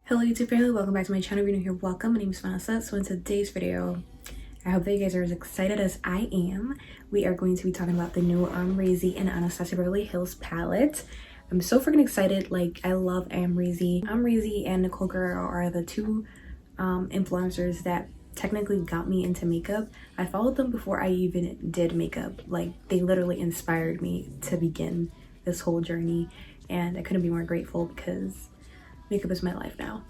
Hello YouTube family, welcome back to my channel. If you're new here, welcome. My name is Vanessa. So in today's video, I hope that you guys are as excited as I am. We are going to be talking about the new Amrezy and Anastasia Beverly Hills palette. I'm so freaking excited. Like, I love Amrezy. Amrezy and Nicole Guerrero are the two influencers that technically got me into makeup. I followed them before I even did makeup. Like, they literally inspired me to begin this whole journey, and I couldn't be more grateful because makeup is my life now.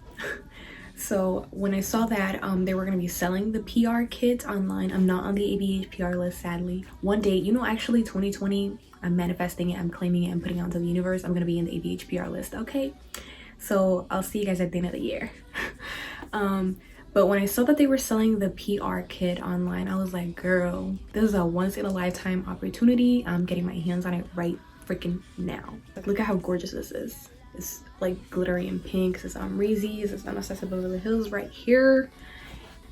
So when I saw that they were going to be selling the PR kits online, I'm not on the ABH PR list, sadly. One day, you know, actually 2020, I'm manifesting it, I'm claiming it, I'm putting it onto the universe. I'm going to be in the ABH PR list, okay? So I'll see you guys at the end of the year. But when I saw that they were selling the PR kit online, I was like, girl, this is a once in a lifetime opportunity. I'm getting my hands on it right freaking now. Like, look at how gorgeous this is. It's like glittery and pink. This is Amrezy. This is Anastasia Beverly Hills right here.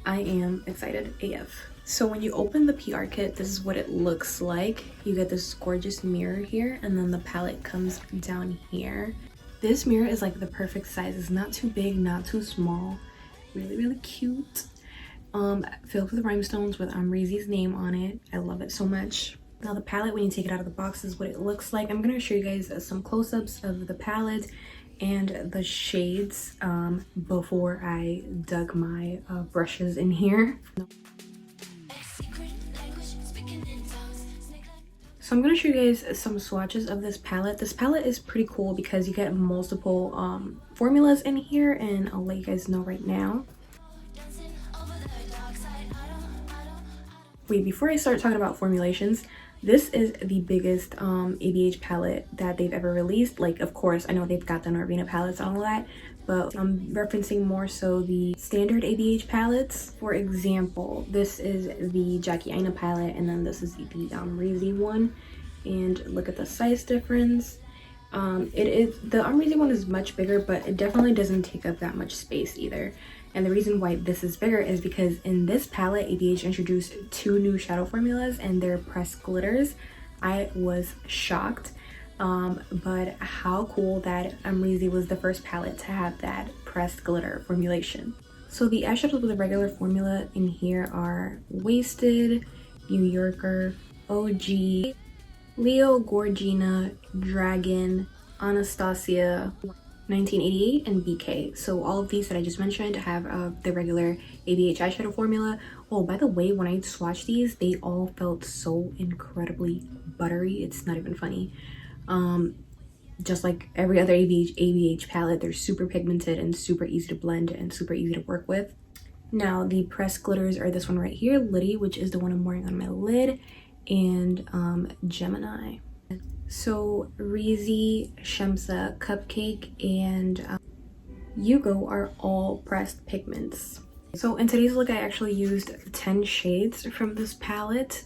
I am excited AF. So when you open the PR kit, this is what it looks like. You get this gorgeous mirror here, and then the palette comes down here. This mirror is like the perfect size. It's not too big, not too small. Really, really cute. Filled with rhinestones with Amrezy's name on it. I love it so much. Now the palette, when you take it out of the box, is what it looks like. I'm going to show you guys some close-ups of the palette and the shades before I dug my brushes in here. So I'm going to show you guys some swatches of this palette. This palette is pretty cool because you get multiple formulas in here, and I'll let you guys know right now. Wait, before I start talking about formulations, this is the biggest ABH palette that they've ever released. Like, of course, I know they've got the Norvina palettes and all that, but I'm referencing more so the standard ABH palettes. For example, this is the Jackie Aina palette, and then this is the Amrezy one. And look at the size difference. The Amrezy one is much bigger, but it definitely doesn't take up that much space either. And the reason why this is bigger is because in this palette, ABH introduced two new shadow formulas, and they're pressed glitters. I was shocked, but how cool that Amrezy was the first palette to have that pressed glitter formulation. So the eyeshadows with a regular formula in here are Wasted, New Yorker, OG, Leo, Gorgina, Dragon, Anastasia, 1988, and BK. So all of these that I just mentioned have the regular ABH eyeshadow formula. Oh, by the way, when I swatched these, they all felt so incredibly buttery. It's not even funny. Just like every other ABH palette, they're super pigmented and super easy to blend and super easy to work with. Now the pressed glitters are this one right here, Liddy, which is the one I'm wearing on my lid, and Gemini. So Reezy, Shemsa, Cupcake, and Yugo are all pressed pigments. So in today's look, I actually used 10 shades from this palette.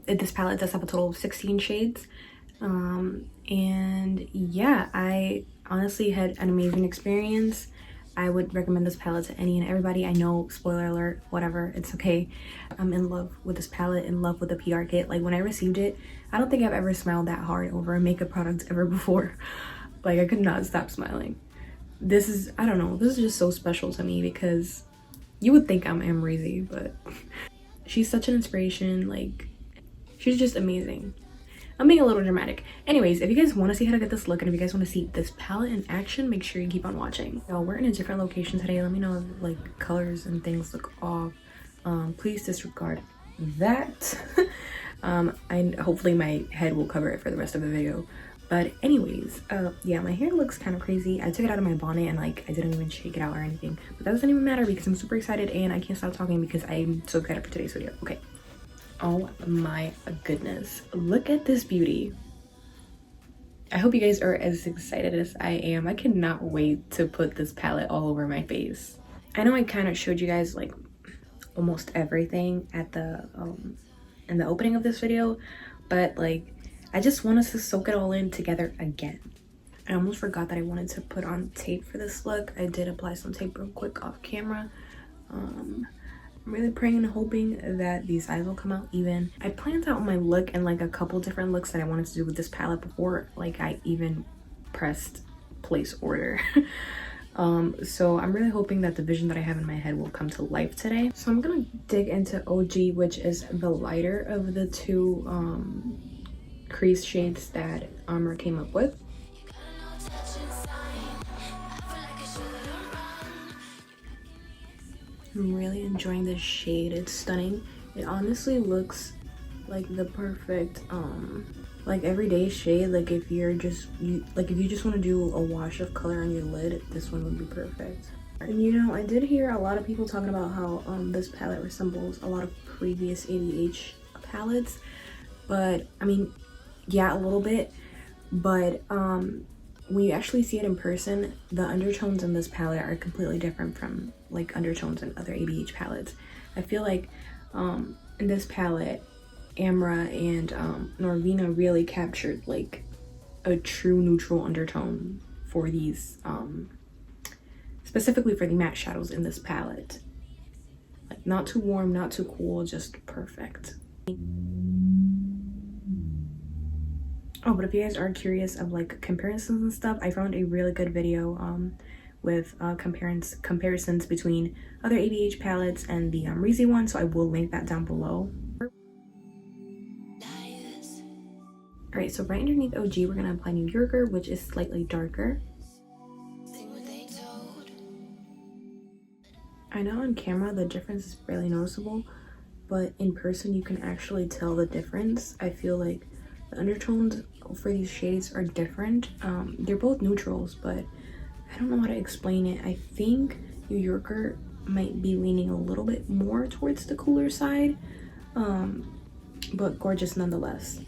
This palette does have a total of 16 shades. And yeah, I honestly had an amazing experience. I would recommend this palette to any and everybody. I know, spoiler alert, whatever, it's okay. I'm in love with this palette, in love with the PR kit. Like, when I received it, I don't think I've ever smiled that hard over a makeup product ever before. Like, I could not stop smiling. This is, I don't know, this is just so special to me because you would think I'm Amrezy, but she's such an inspiration. Like, she's just amazing. I'm being a little dramatic. Anyways, if you guys want to see how to get this look, and if you guys want to see this palette in action, make sure you keep on watching. So we're in a different location today. Let me know if like colors and things look off. Please disregard that. Hopefully my head will cover it for the rest of the video. But anyways, yeah, my hair looks kind of crazy. I took it out of my bonnet and like I didn't even shake it out or anything. But that doesn't even matter because I'm super excited and I can't stop talking because I'm so excited for today's video. Okay. Oh my goodness, look at this beauty. I hope you guys are as excited as I am. I cannot wait to put this palette all over my face. I know I kind of showed you guys like almost everything at the in the opening of this video, but like I just want us to soak it all in together again. I almost forgot that I wanted to put on tape for this look. I did apply some tape real quick off camera. I'm really praying and hoping that these eyes will come out even. I planned out my look and like a couple different looks that I wanted to do with this palette before like I even pressed place order. So I'm really hoping that the vision that I have in my head will come to life today. So I'm gonna dig into OG, which is the lighter of the two crease shades that Amrezy came up with. I'm really enjoying this shade. It's stunning. It honestly looks like the perfect like everyday shade. Like if you're just if you just want to do a wash of color on your lid, this one would be perfect. And you know, I did hear a lot of people talking about how this palette resembles a lot of previous ABH palettes, but I mean, yeah, a little bit, but when you actually see it in person, the undertones in this palette are completely different from like undertones in other ABH palettes. I feel like in this palette, Amrezy and Norvina really captured like a true neutral undertone for these, specifically for the matte shadows in this palette. Like not too warm, not too cool, just perfect. Oh, but if you guys are curious of like comparisons and stuff, I found a really good video with comparisons between other ABH palettes and the Amrezy one, so I will link that down below. Alright, so right underneath OG, we're gonna apply New Yorker, which is slightly darker. I know on camera the difference is barely noticeable, but in person you can actually tell the difference. I feel like the undertones for these shades are different. They're both neutrals, but I don't know how to explain it. I think New Yorker might be leaning a little bit more towards the cooler side, but gorgeous nonetheless.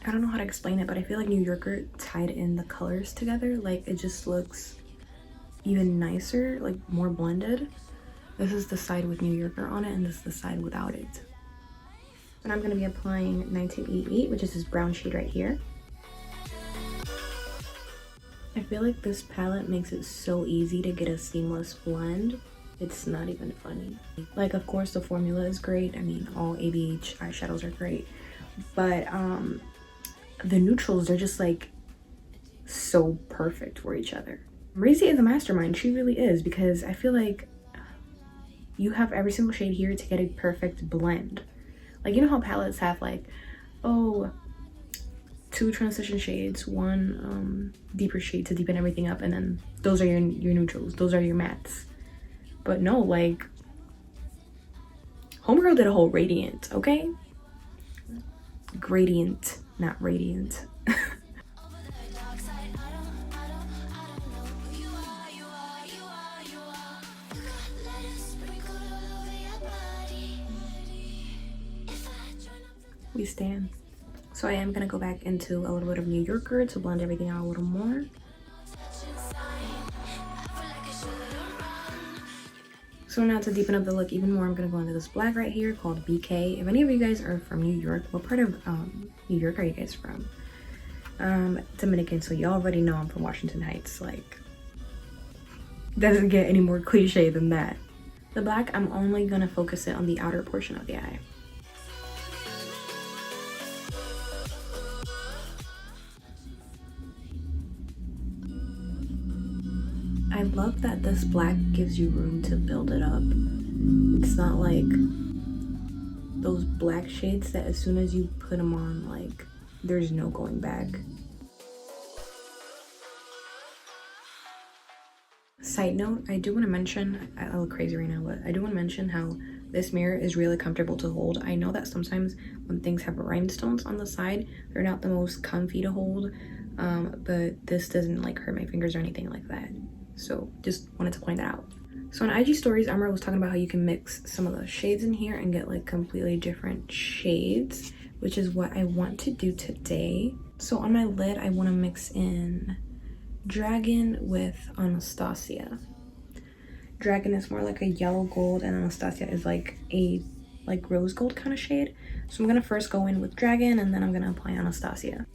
I don't know how to explain it, but I feel like New Yorker tied in the colors together. Like it just looks even nicer, like more blended. This is the side with New Yorker on it, and this is the side without it. And I'm going to be applying 1988, which is this brown shade right here. I feel like this palette makes it so easy to get a seamless blend. It's not even funny. Like, of course, the formula is great. I mean, all ABH eyeshadows are great. But the neutrals are just like so perfect for each other. Amrezy is a mastermind. She really is, because I feel like you have every single shade here to get a perfect blend. Like, you know how palettes have like, oh, 2 transition shades, 1 deeper shade to deepen everything up, and then those are your neutrals, those are your mattes. But no, like, homegirl did a whole radiant, okay? Gradient, not radiant. We stand. So I am gonna go back into a little bit of New Yorker to blend everything out a little more. So now to deepen up the look even more, I'm gonna go into this black right here called BK. If any of you guys are from New York, what part of New York are you guys from? Dominican, so you already know I'm from Washington Heights. Like, doesn't get any more cliche than that. The black, I'm only gonna focus it on the outer portion of the eye. I love that this black gives you room to build it up. It's not like those black shades that as soon as you put them on, like, there's no going back. Side note, I do want to mention, I look crazy right now, but I do want to mention how this mirror is really comfortable to hold. I know that sometimes when things have rhinestones on the side, they're not the most comfy to hold, but this doesn't like hurt my fingers or anything like that. So just wanted to point that out. So on IG stories, Amrezy was talking about how you can mix some of the shades in here and get like completely different shades, which is what I want to do today. So on my lid, I want to mix in Dragon with Anastasia. Dragon is more like a yellow gold, and Anastasia is like a rose gold kind of shade. So I'm gonna first go in with Dragon, and then I'm gonna apply Anastasia.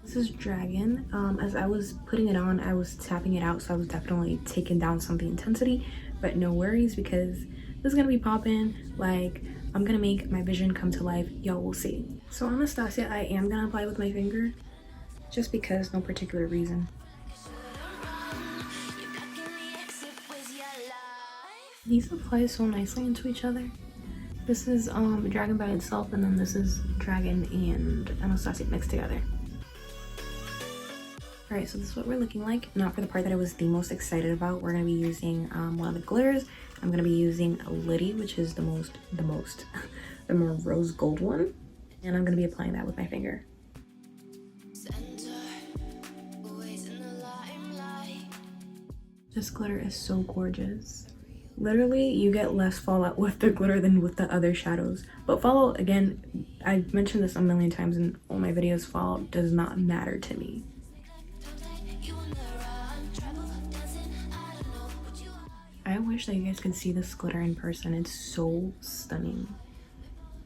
This is Dragon. As I was putting it on, I was tapping it out, so I was definitely taking down some of the intensity, but no worries because this is gonna be popping. Like, I'm gonna make my vision come to life. Y'all will see. So Anastasia, I am gonna apply with my finger just because, no particular reason. These apply so nicely into each other. This is Dragon by itself, and then this is Dragon and Anastasia mixed together. Alright, so this is what we're looking like. Now for the part that I was the most excited about, we're going to be using one of the glitters. I'm going to be using a Liddy, which is the more rose gold one. And I'm going to be applying that with my finger. This glitter is so gorgeous. Literally, you get less fallout with the glitter than with the other shadows. But fallout, again, I've mentioned this a million times in all my videos, fallout does not matter to me. I wish that you guys could see this glitter in person. It's so stunning.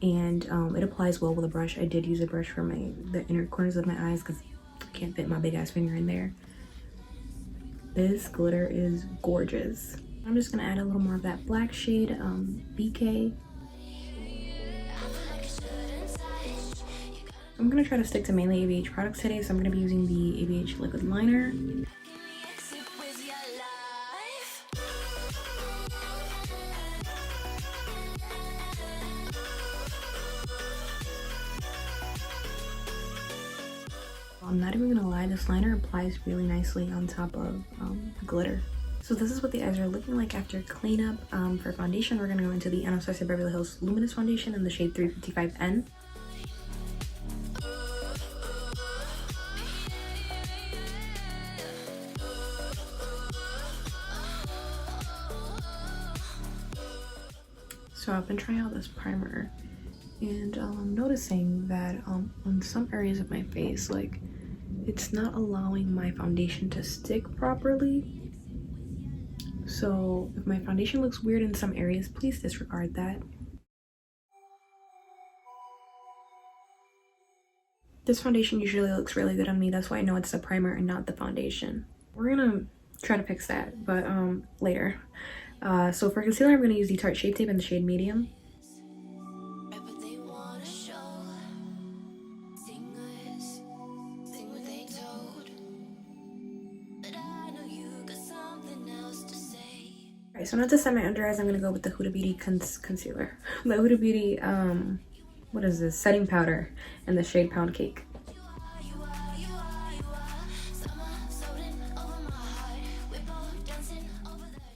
And it applies well with a brush. I did use a brush for the inner corners of my eyes because I can't fit my big ass finger in there. This glitter is gorgeous. I'm just gonna add a little more of that black shade, BK. I'm gonna try to stick to mainly ABH products today, so I'm gonna be using the ABH liquid liner. I'm not even gonna lie, this liner applies really nicely on top of glitter. So this is what the eyes are looking like after cleanup. For foundation, we're gonna go into the Anastasia Beverly Hills Luminous Foundation in the shade 355N. So I've been trying out this primer, and I'm noticing that on some areas of my face, like, it's not allowing my foundation to stick properly. So if my foundation looks weird in some areas, please disregard that. This foundation usually looks really good on me. That's why I know it's the primer and not the foundation. We're gonna try to fix that, but later. So for concealer, I'm gonna use the Tarte Shape Tape in the shade Medium. So now to set my under eyes, I'm gonna go with the Huda Beauty concealer. The Huda Beauty, what is this? Setting powder in the shade Pound Cake.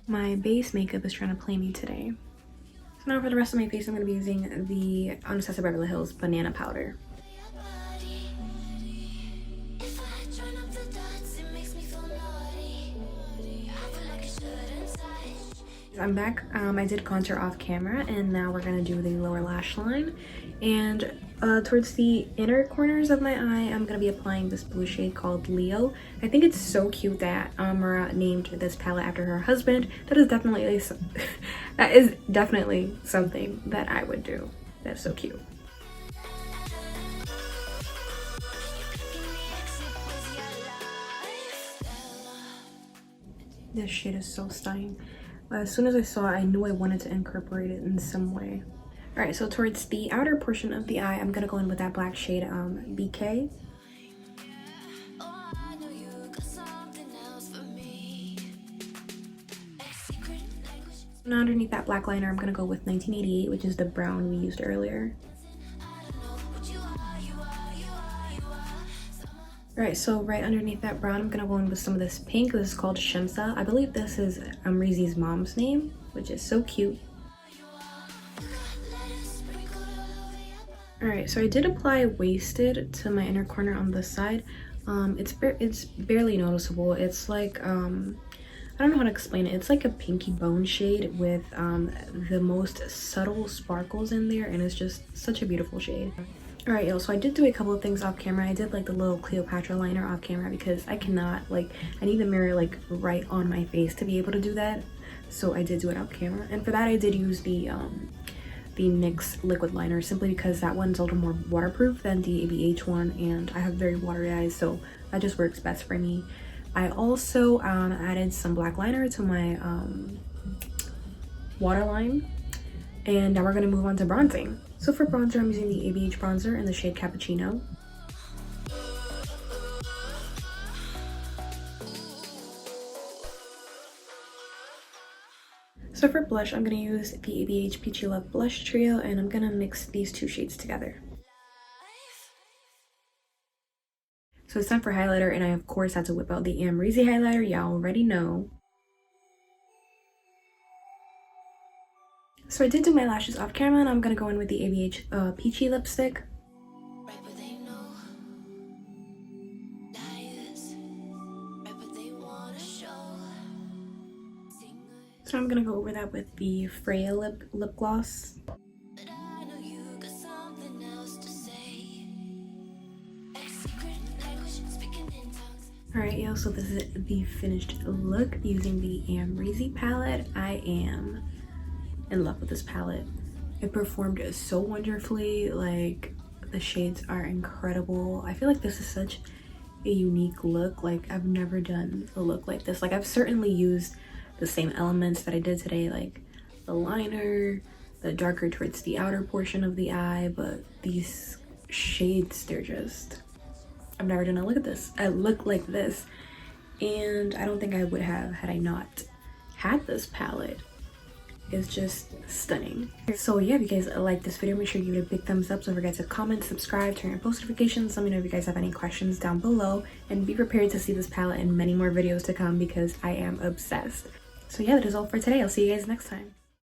My base makeup is trying to play me today. So now for the rest of my face, I'm gonna be using the Anastasia Beverly Hills Banana Powder. I'm back. I did contour off camera, and now we're gonna do the lower lash line. And towards the inner corners of my eye, I'm gonna be applying this blue shade called Leo. I think it's so cute that Amara named this palette after her husband. That is definitely something that I would do. That's so cute. This shade is so stunning. As soon as I saw it, I knew I wanted to incorporate it in some way. Alright, so towards the outer portion of the eye, I'm gonna go in with that black shade BK. Now underneath that black liner, I'm gonna go with 1988, which is the brown we used earlier. Alright, so right underneath that brown, I'm gonna go in with some of this pink. This is called Shemsa. I believe this is Amrezy's mom's name, which is so cute. Alright, so I did apply Wasted to my inner corner on this side. It's barely noticeable. It's like, I don't know how to explain it. It's like a pinky bone shade with the most subtle sparkles in there, and it's just such a beautiful shade. Alright, yo, so I did do a couple of things off camera. I did like the little Cleopatra liner off camera because I cannot, like, I need the mirror like right on my face to be able to do that. So I did do it off camera. And for that, I did use the the NYX liquid liner, simply because that one's a little more waterproof than the ABH one, and I have very watery eyes, so that just works best for me. I also added some black liner to my waterline, and now we're going to move on to bronzing. So for bronzer, I'm using the ABH bronzer in the shade Cappuccino. So for blush, I'm going to use the ABH Peachy Love Blush Trio, and I'm going to mix these two shades together. So it's time for highlighter, and I of course had to whip out the Amrezy highlighter. Y'all already know. So I did do my lashes off camera, and I'm going to go in with the ABH Peachy lipstick. So I'm gonna go over that with the Freya lip gloss. Alright, yo, so this is the finished look using the Amrezy palette. I am in love with this palette. It performed so wonderfully. Like, the shades are incredible. I feel like this is such a unique look. Like, I've never done a look like this. Like, I've certainly used the same elements that I did today, like the liner, the darker towards the outer portion of the eye, but these shades, they're just, I've never done a look like this, and I don't think I would have had I not had this palette. It's just stunning. So yeah, if you guys like this video, make sure you give it a big thumbs up. Don't forget to comment, subscribe, turn on post notifications. Let me know if you guys have any questions down below, and be prepared to see this palette in many more videos to come because I am obsessed. So yeah, that is all for today. I'll see you guys next time.